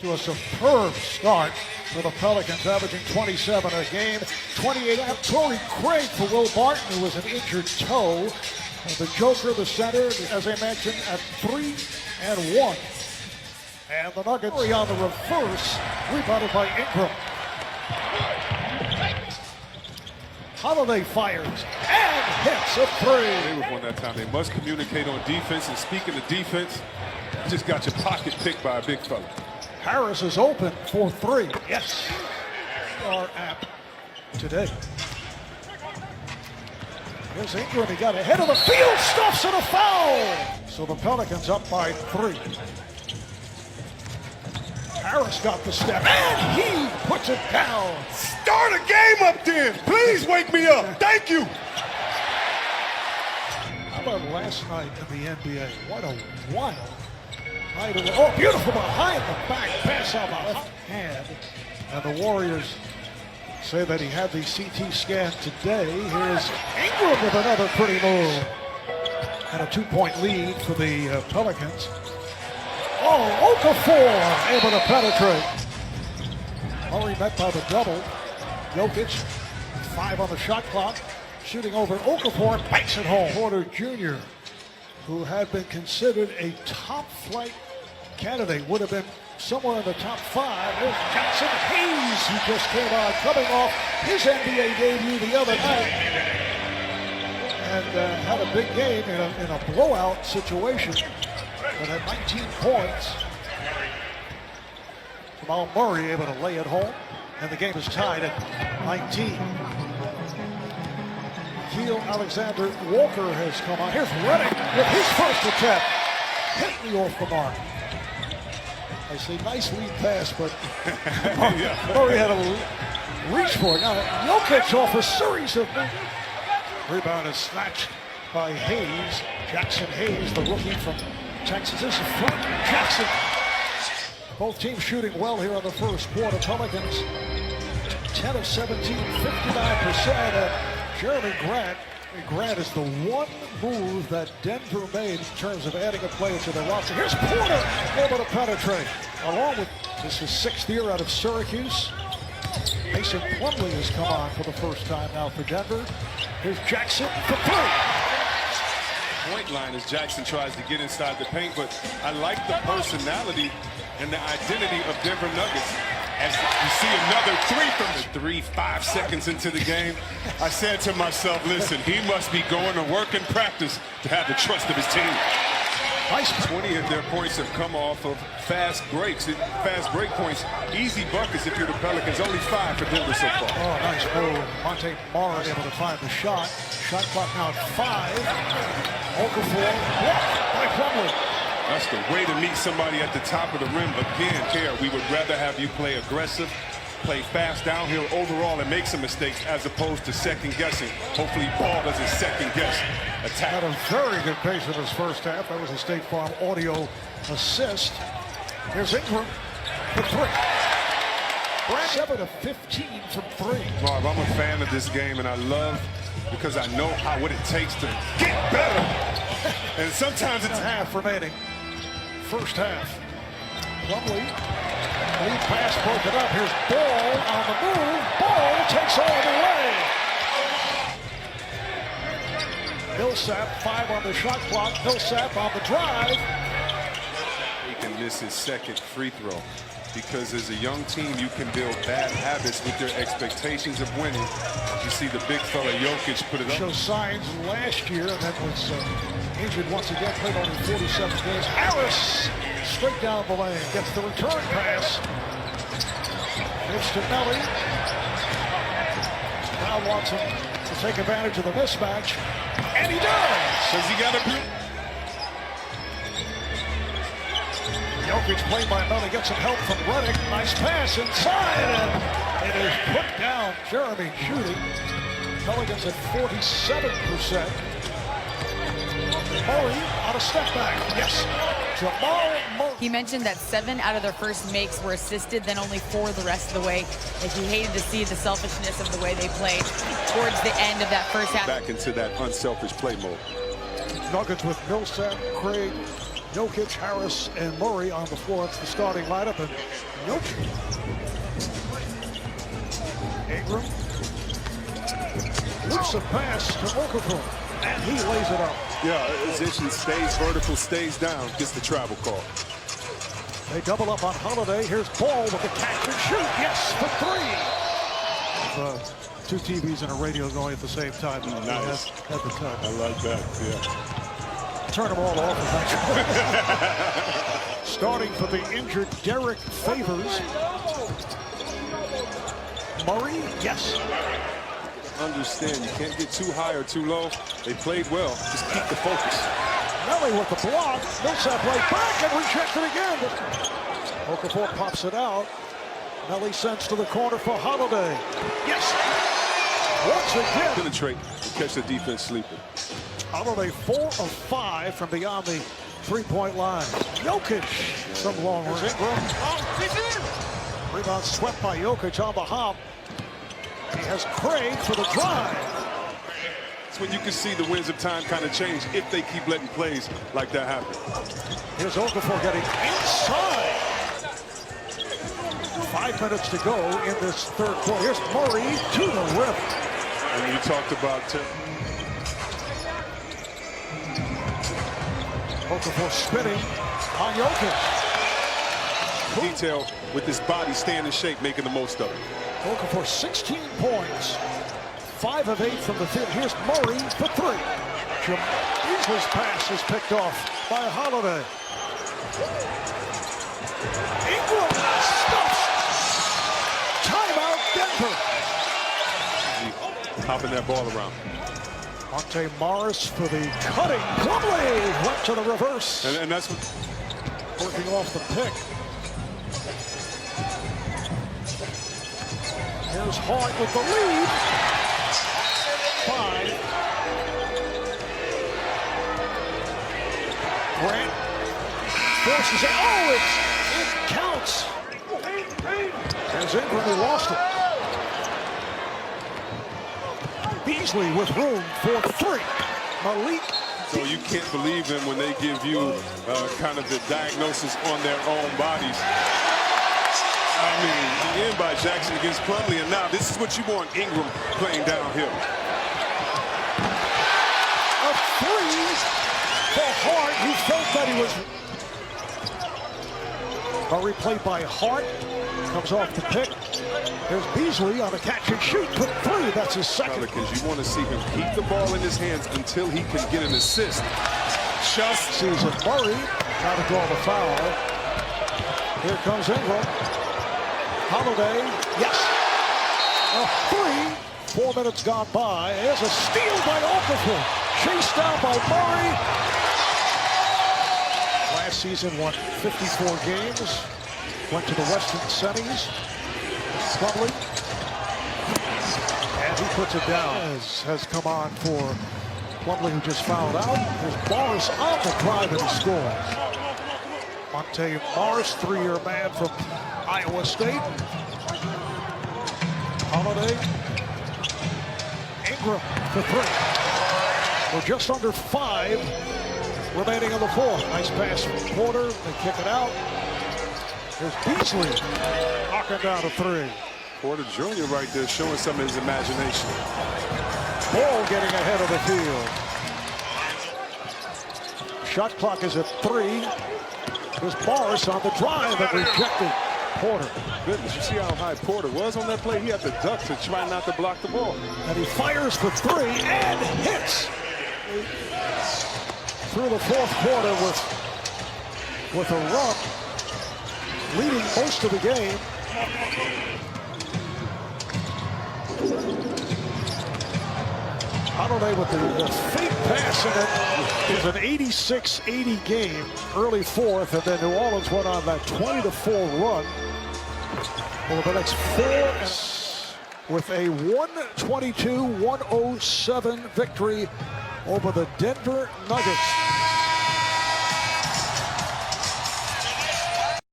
To a superb start for the Pelicans, averaging 27 a game. 28 out. Torrey Craig for Will Barton, who was an injured toe. The Joker, the center, as I mentioned, at 3 and 1. And the Nuggets on the reverse, rebounded by Ingram. Holiday fires and hits a three. They were one that time. They must communicate on defense. And speaking of defense, you just got your pocket picked by a big fella. Harris is open for three. Yes. Our app today. Here's Ingram. He got ahead of the field. Stuffs in a foul. So the Pelicans up by 3. Harris got the step. And he puts it down. Start a game up then. Please wake me up. Thank you. How about last night in the NBA? What a wild night. Oh, beautiful behind the back pass on the left hand. And the Warriors say that he had the CT scan today. Here's Ingram with another pretty move. And a 2-point lead for the Pelicans. Oh, Okafor able to penetrate. Murray met by the double. Jokic, 5 on the shot clock. Shooting over Okafor and banks it home. Porter Jr., who had been considered a top-flight candidate, would have been somewhere in the top 5. There's Jackson Hayes, who just came on, coming off his NBA debut the other night. And had a big game in a blowout situation. But had 19 points. Jamal Murray able to lay it home. And the game is tied at 19. Keel Alexander Walker has come on. Here's Redick with his first attempt. Hitting off the mark. I say nice lead pass, but Murray had a reach for it. Now Jokic off a series of rebound is snatched by Hayes. Jackson Hayes, the rookie from Texas. This is Frank Jackson. Both teams shooting well here in the first quarter. Pelicans 10 of 17, 59%. Jeremy Grant is the one move that Denver made in terms of adding a player to the roster. Here's Porter able to penetrate. Along with, this is 6th year out of Syracuse. Mason Plumlee has come on for the first time now for Denver. Here's Jackson for 3. Point line as Jackson tries to get inside the paint, but I like the personality and the identity of Denver Nuggets. As you see another 3 from the 5 seconds into the game, I said to myself, listen, he must be going to work and practice to have the trust of his team. Nice. 20 of their points have come off of fast breaks. Fast break points, easy buckets if you're the Pelicans. Only 5 for Denver so far. Oh, nice move. Monte Morris able to find the shot. Shot clock now at 5. Okafor blocked by Plumlee. That's the way to meet somebody at the top of the rim. Again, here, we would rather have you play aggressive, play fast downhill overall and make some mistakes as opposed to second guessing. Hopefully Ball doesn't second guess attack. Had a very good pace in his first half. That was a State Farm audio assist. Here's Ingram for 3. 7 of 15 from 3. Marv, I'm a fan of this game and I love because I know what it takes to get better. And sometimes it's a half remaining. First half. Plumlee. Lead pass broken up. Here's Ball on the move. Ball takes all the way. Millsap, 5 on the shot clock. Millsap on the drive. He can miss his second free throw because as a young team, you can build bad habits with your expectations of winning. You see the big fella Jokic put it up. Showed signs last year and that was injured once again. Played only 47 games. Harris straight down the lane. Gets the return pass. Gives to Melly. Now wants him to take advantage of the mismatch. And he does. Says he got a... Jokic played by Melly. Gets some help from Redick. Nice pass inside. And it is put down. Jeremy shooting. Pelicans at 47%. Murray on a step back. Yes. Jamal Murray. He mentioned that 7 out of their first makes were assisted, then only 4 the rest of the way. Like he hated to see the selfishness of the way they played towards the end of that first half. Back into that unselfish play mode. Nuggets with Millsap, Craig, Jokic, Harris, and Murray on the floor. It's the starting lineup. And Jokic. Ingram. Loops a pass to Okafor. And he lays it up. Yeah, position stays vertical, stays down, gets the travel call. They double up on Holiday. Here's Ball with the catch and shoot. Yes, for three. Two TVs and a radio going at the same time. Nice. Had the touch. I like that, yeah. Turn them all off eventually. Starting for the injured Derek Favors. Murray, yes. Understand, you can't get too high or too low. They played well. Just keep the focus. Melly with the block. Millsap right back and rejected again. Okafor pops it out. Melly sends to the corner for Holiday. Yes. Once again. Penetrate and catch the defense sleeping. Holiday 4 of 5 from beyond the three-point line. Jokic, some long range. Ingram. Rebound swept by Jokic on the hop. He has Craig for the drive. It's when you can see the winds of time kind of change if they keep letting plays like that happen. Here's Okafor getting inside. 5 minutes to go in this third quarter. Here's Murray to the rim. And you talked about Okafor spinning on Jokic. detail with his body, staying in shape, making the most of it. Okafor 16 points. 5 of 8 from the field. Here's Murray for 3. Beasley's pass is picked off by Holiday. Ingram stuffs. Timeout Denver. Hopping that ball around. Monte Morris for the cutting. Plumlee went to the reverse. And that's what... Working off the pick. Here's Hart with the lead. 5. Grant forces it. Oh, it counts. There's Ingram who lost it. Beasley with room for 3. Malik. So you can't believe them when they give you kind of the diagnosis on their own bodies. I mean, the end by Jackson against Plumlee, and now this is what you want Ingram playing downhill. A 3 for Hart. He felt that he was... Murray played by Hart. Comes off the pick. There's Beasley on a catch and shoot. Put 3. That's his second. Pelicans, you want to see him keep the ball in his hands until he can get an assist. Just sees it. Murray trying to draw the foul. Here comes Ingram. Holiday. Yes. A 3. 4 minutes gone by. There's a steal by Okafor. Chased down by Murray. Last season won 54 games. Went to the Western Semis. Plumlee. And he puts it down. Has come on for Plumlee, who just fouled out. There's Morris on the drive and he scores. Monte Morris, 3-year man from Iowa State. Holiday. Ingram for 3. We're just under 5 remaining on the fourth. Nice pass from Porter. They kick it out. There's Beasley knocking down a 3. Porter Jr. right there showing some of his imagination. Ball getting ahead of the field. Shot clock is at 3. There's Morris on the drive and rejected. Porter. Goodness, you see how high Porter was on that play? He had to duck to try not to block the ball. And he fires for 3 and hits. Through the fourth quarter with a run, leading most of the game. Holiday with the fake pass, and it is an 86-80 game, early fourth, and then New Orleans went on that 20-4 run over the next 4 with a 122-107 victory over the Denver Nuggets.